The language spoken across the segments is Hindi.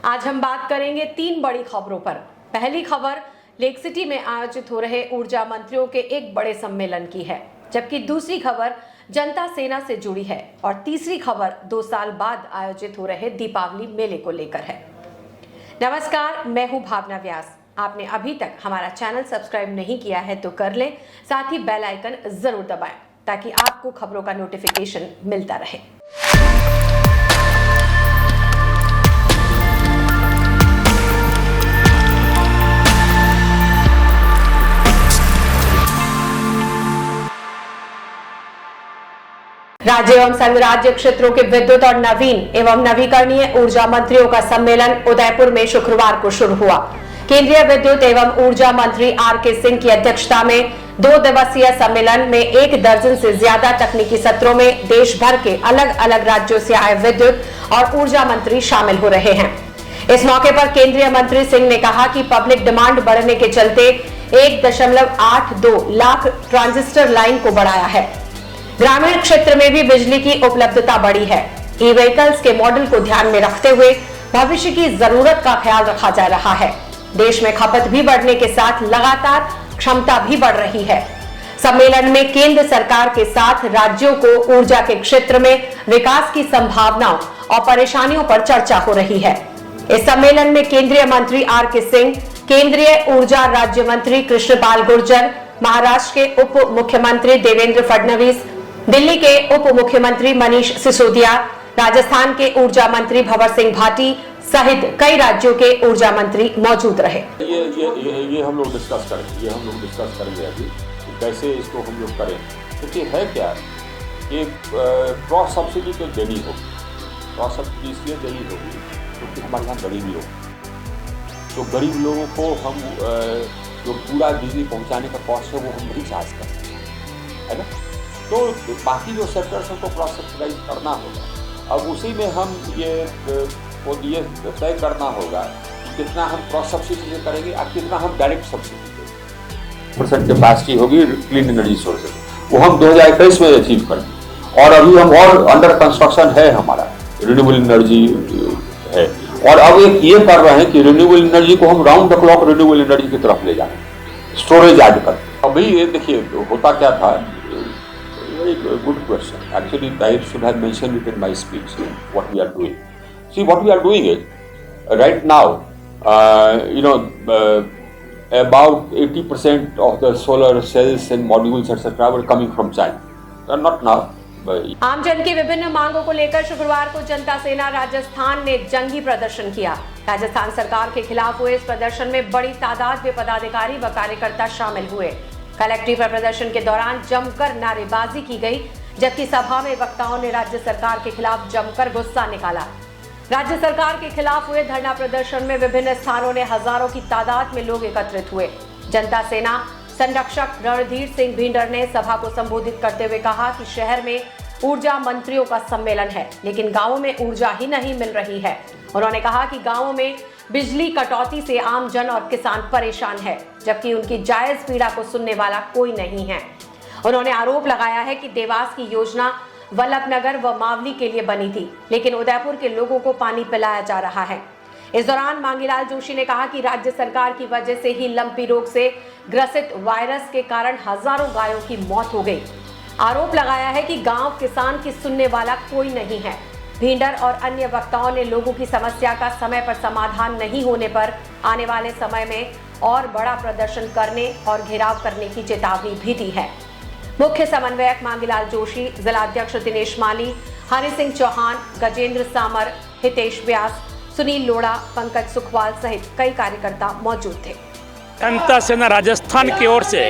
आज हम बात करेंगे 3 बड़ी खबरों पर। पहली खबर लेक सिटी में आयोजित हो रहे ऊर्जा मंत्रियों के एक बड़े सम्मेलन की है, जबकि दूसरी खबर जनता सेना से जुड़ी है और तीसरी खबर 2 साल बाद आयोजित हो रहे दीपावली मेले को लेकर है। नमस्कार, मैं हूं भावना व्यास। आपने अभी तक हमारा चैनल सब्सक्राइब नहीं किया है तो कर लें, साथ ही बेल आइकन जरूर दबाएं ताकि आपको खबरों का नोटिफिकेशन मिलता रहे। राज्य एवं संघ राज्य क्षेत्रों के विद्युत और नवीन एवं नवीकरणीय ऊर्जा मंत्रियों का सम्मेलन उदयपुर में शुक्रवार को शुरू हुआ। केंद्रीय विद्युत एवं ऊर्जा मंत्री आर.के. सिंह की अध्यक्षता में 2 दिवसीय सम्मेलन में 1 दर्जन से ज्यादा तकनीकी सत्रों में देश भर के अलग अलग राज्यों से आए विद्युत और ऊर्जा मंत्री शामिल हो रहे हैं। इस मौके पर केंद्रीय मंत्री सिंह ने कहा कि पब्लिक डिमांड बढ़ने के चलते 1.82 लाख ट्रांजिस्टर लाइन को बढ़ाया है। ग्रामीण क्षेत्र में भी बिजली की उपलब्धता बढ़ी है। ई व्हीकल्स के मॉडल को ध्यान में रखते हुए भविष्य की जरूरत का ख्याल रखा जा रहा है। देश में खपत भी बढ़ने के साथ लगातार क्षमता भी बढ़ रही है। सम्मेलन में केंद्र सरकार के साथ राज्यों को ऊर्जा के क्षेत्र में विकास की संभावनाओं और परेशानियों पर चर्चा हो रही है। इस सम्मेलन में केंद्रीय मंत्री आर.के. सिंह, केंद्रीय ऊर्जा राज्य मंत्री कृष्णपाल गुर्जर, महाराष्ट्र के उप मुख्यमंत्री देवेंद्र फडणवीस, दिल्ली के उप मुख्यमंत्री मनीष सिसोदिया, राजस्थान के ऊर्जा मंत्री भंवर सिंह भाटी सहित कई राज्यों के ऊर्जा मंत्री मौजूद रहे। ये हम लोग डिस्कस करेंगे अभी कि कैसे इसको हम लोग करें, क्योंकि है क्या कि क्रॉस सब्सिडी तो देनी होगी। क्रॉस सब्सिडी इसलिए देनी होगी क्योंकि हमारे यहाँ गरीब लोगों को हम जो पूरा बिजली पहुँचाने का कॉस्ट है वो हम नहीं चार्ज करते है ना। तो बाकी जो सेक्टर्स हैं को क्रॉस सब्सिडाइज करना होगा। अब उसी में हम ये तय करना होगा कि कितना हम क्रॉस सब्सिडी से करेंगे और कितना हम डायरेक्ट सब्सिडी देंगे। % कैपेसिटी होगी क्लीन एनर्जी सोर्सेज, वो हम 2021 में अचीव करेंगे। और अभी हम और अंडर कंस्ट्रक्शन है हमारा रिन्यूएबल एनर्जी है। और अब एक ये कर रहे हैं कि रिन्यूएबल एनर्जी को हम round the clock renewable energy की तरफ ले जाएं, स्टोरेज ऐड कर। अभी ये देखिए होता क्या था, good question. Actually, I should have mentioned it in my speech. What we are doing. See, what we are doing is right now. About 80% of the solar cells and modules etc. were coming from China. Not now. आमजन की विभिन्न मांगों को लेकर शुक्रवार को जनता सेना राजस्थान ने जंगी प्रदर्शन किया। राजस्थान सरकार के खिलाफ हुए इस प्रदर्शन में बड़ी तादाद में पदाधिकारी व कार्यकर्ता शामिल हुए। कलेक्ट्रेट पर प्रदर्शन के दौरान जमकर नारेबाजी की गई, जबकि सभा में वक्ताओं ने राज्य सरकार के खिलाफ जमकर गुस्सा निकाला। राज्य सरकार के खिलाफ हुए धरना प्रदर्शन में विभिन्न स्थानों ने हजारों की तादाद में लोग एकत्रित हुए। जनता सेना संरक्षक रणधीर सिंह भिंडर ने सभा को संबोधित करते हुए कहा कि शहर में ऊर्जा मंत्रियों का सम्मेलन है, लेकिन गांवों में ऊर्जा ही नहीं मिल रही है। उन्होंने कहा कि गांवों में बिजली कटौती से आम जन और किसान परेशान है, जबकि उनकी जायज पीड़ा को सुनने वाला कोई नहीं है। उन्होंने आरोप लगाया है कि देवास की योजना वल्लभनगर व मावली के लिए बनी थी, लेकिन उदयपुर के लोगों को पानी पिलाया जा रहा है। इस दौरान मांगीलाल जोशी ने कहा कि राज्य सरकार की वजह से ही लंपी रोग से ग्रसित वायरस के कारण हजारों गायों की मौत हो गई। आरोप लगाया है कि गांव किसान की सुनने वाला कोई नहीं है। भिंडर और अन्य वक्ताओं ने लोगों की समस्या का समय पर समाधान नहीं होने पर आने वाले समय में और बड़ा प्रदर्शन करने और घेराव करने की चेतावनी भी दी है। मुख्य समन्वयक मांगीलाल जोशी, जिलाध्यक्ष दिनेश माली, हरि सिंह चौहान, गजेंद्र सामर, हितेश व्यास, सुनील लोढ़ा, पंकज सुखवाल सहित कई कार्यकर्ता मौजूद थे। जनता सेना राजस्थान की ओर से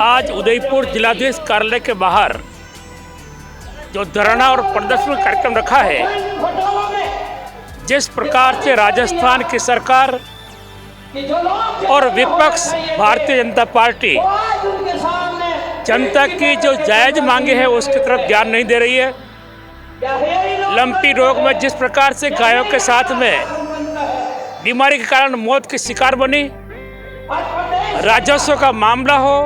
आज उदयपुर जिलाधीश कार्यालय के बाहर जो धरना और प्रदर्शन कार्यक्रम रखा है, जिस प्रकार से राजस्थान की सरकार और विपक्ष भारतीय जनता पार्टी जनता की जो जायज मांगे हैं उसकी तरफ ध्यान नहीं दे रही है। लंपी रोग में जिस प्रकार से गायों के साथ में बीमारी के कारण मौत की शिकार बनी, राजस्व का मामला हो,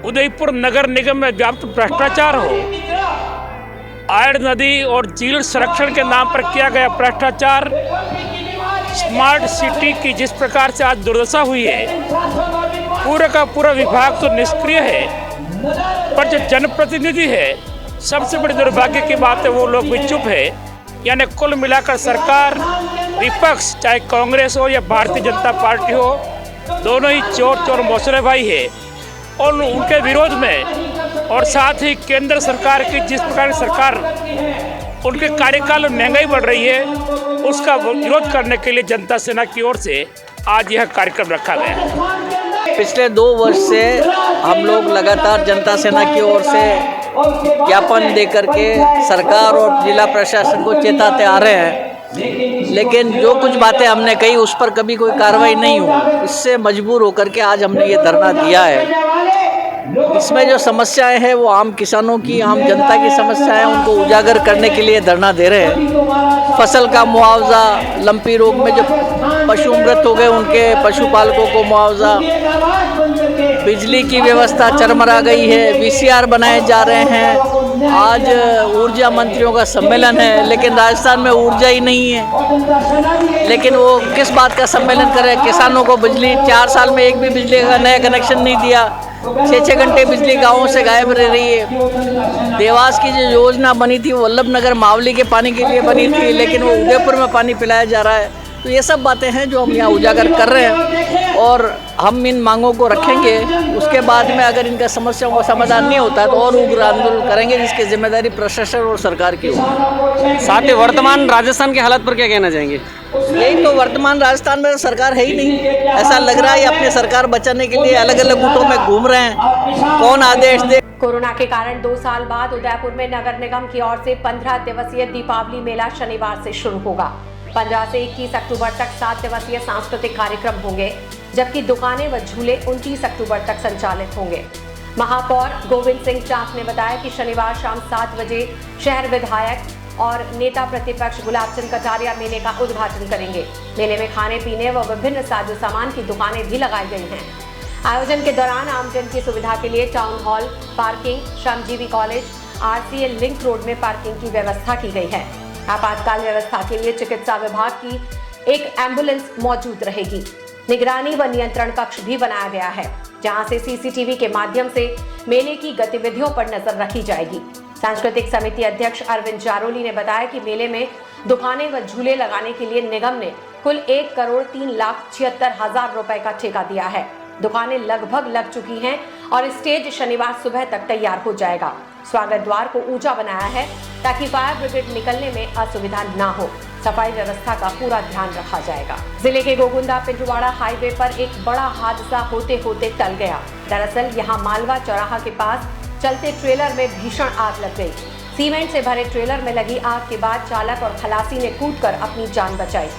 उदयपुर नगर निगम में व्याप्त भ्रष्टाचार हो, आयड़ नदी और झील संरक्षण के नाम पर किया गया भ्रष्टाचार, स्मार्ट सिटी की जिस प्रकार से आज दुर्दशा हुई है, पूरा का पूरा विभाग तो निष्क्रिय है, पर जो जनप्रतिनिधि है, सबसे बड़ी दुर्भाग्य की बात है वो लोग भी चुप है। यानी कुल मिलाकर सरकार, विपक्ष, चाहे कांग्रेस हो या भारतीय जनता पार्टी हो, दोनों ही चोर मौसरे भाई है। और उनके विरोध में और साथ ही केंद्र सरकार की जिस प्रकार सरकार उनके कार्यकाल में महंगाई बढ़ रही है, उसका विरोध करने के लिए जनता सेना की ओर से आज यह कार्यक्रम रखा गया है। पिछले 2 वर्ष से हम लोग लगातार जनता सेना की ओर से ज्ञापन देकर के सरकार और जिला प्रशासन को चेताते आ रहे हैं, लेकिन जो कुछ बातें हमने कही उस पर कभी कोई कार्रवाई नहीं हुई। इससे मजबूर होकर के आज हमने ये धरना दिया है। इसमें जो समस्याएं हैं वो आम किसानों की, आम जनता की समस्याएं, उनको उजागर करने के लिए धरना दे रहे हैं। फसल का मुआवजा, लंपी रोग में जो पशु मृत हो गए उनके पशुपालकों को मुआवजा, बिजली की व्यवस्था चरमरा गई है, VCR बनाए जा रहे हैं। आज ऊर्जा मंत्रियों का सम्मेलन है, लेकिन राजस्थान में ऊर्जा ही नहीं है। लेकिन वो किस बात का सम्मेलन करे? किसानों को बिजली 4 साल में एक भी बिजली का नया कनेक्शन नहीं दिया। 6-6 घंटे बिजली गाँवों से गायब रह रही है। देवास की जो योजना बनी थी वो वल्लभनगर मावली के पानी के लिए बनी थी, लेकिन वो उदयपुर में पानी पिलाया जा रहा है। तो ये सब बातें हैं जो हम यहाँ उजागर कर रहे हैं और हम इन मांगों को रखेंगे। उसके बाद में अगर इनका समस्याओं का समाधान नहीं होता तो और उग्र आंदोलन करेंगे, जिसकी जिम्मेदारी प्रशासन और सरकार की होगी। साथ ही वर्तमान राजस्थान के हालात पर क्या कहना चाहेंगे? यही तो, वर्तमान राजस्थान में सरकार है ही नहीं। ऐसा लग रहा है अपनी सरकार बचाने के लिए अलग अलग गुटों में घूम रहे हैं। कौन आदेश दे? कोरोना के कारण 2 साल बाद उदयपुर में नगर निगम की ओर से 15 दिवसीय दीपावली मेला शनिवार से शुरू होगा। 15 से 21 अक्टूबर तक 7 दिवसीय सांस्कृतिक कार्यक्रम होंगे, जबकि दुकानें व झूले 29 अक्टूबर तक संचालित होंगे। महापौर गोविंद सिंह चाक ने बताया कि शनिवार शाम 7 बजे शहर विधायक और नेता प्रतिपक्ष गुलाब चंद कटारिया मेले का उद्घाटन करेंगे। मेले में खाने पीने व विभिन्न साजो सामान की दुकानें भी लगाई गई हैं। आयोजन के दौरान आमजन की सुविधा के लिए टाउन हॉल, पार्किंग, श्रमजीवी कॉलेज, RCL लिंक रोड में पार्किंग की व्यवस्था की गई है। आपातकाल व्यवस्था के लिए चिकित्सा विभाग की एक एम्बुलेंस मौजूद रहेगी। निगरानी व नियंत्रण कक्ष भी बनाया गया है, जहां से CCTV के माध्यम से मेले की गतिविधियों पर नजर रखी जाएगी। सांस्कृतिक समिति अध्यक्ष अरविंद जारोली ने बताया कि मेले में दुकानें व झूले लगाने के लिए निगम ने कुल 1,03,76,000 रुपए का ठेका दिया है। दुकानें लगभग लग चुकी हैं और स्टेज शनिवार सुबह तक तैयार हो जाएगा। स्वागत द्वार को ऊंचा बनाया है ताकि फायर ब्रिगेड निकलने में असुविधा ना हो। सफाई व्यवस्था का पूरा ध्यान रखा जाएगा। जिले के गोगुंदा पिंडवाड़ा हाईवे पर एक बड़ा हादसा होते होते टल गया। दरअसल यहां मालवा चौराहा के पास चलते ट्रेलर में भीषण आग लग गई। सीमेंट से भरे ट्रेलर में लगी आग के बाद चालक और खलासी ने कूदकर अपनी जान बचाई।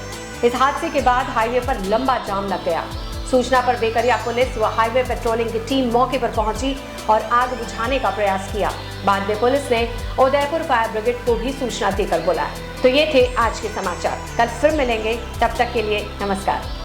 इस हादसे के बाद हाईवे पर लंबा जाम लग गया। सूचना पर बेकरिया पुलिस व हाईवे पेट्रोलिंग की टीम मौके पर पहुंची और आग बुझाने का प्रयास किया। बाद में पुलिस ने उदयपुर फायर ब्रिगेड को भी सूचना देकर बुलाया। तो ये थे आज के समाचार। कल फिर मिलेंगे, तब तक के लिए नमस्कार।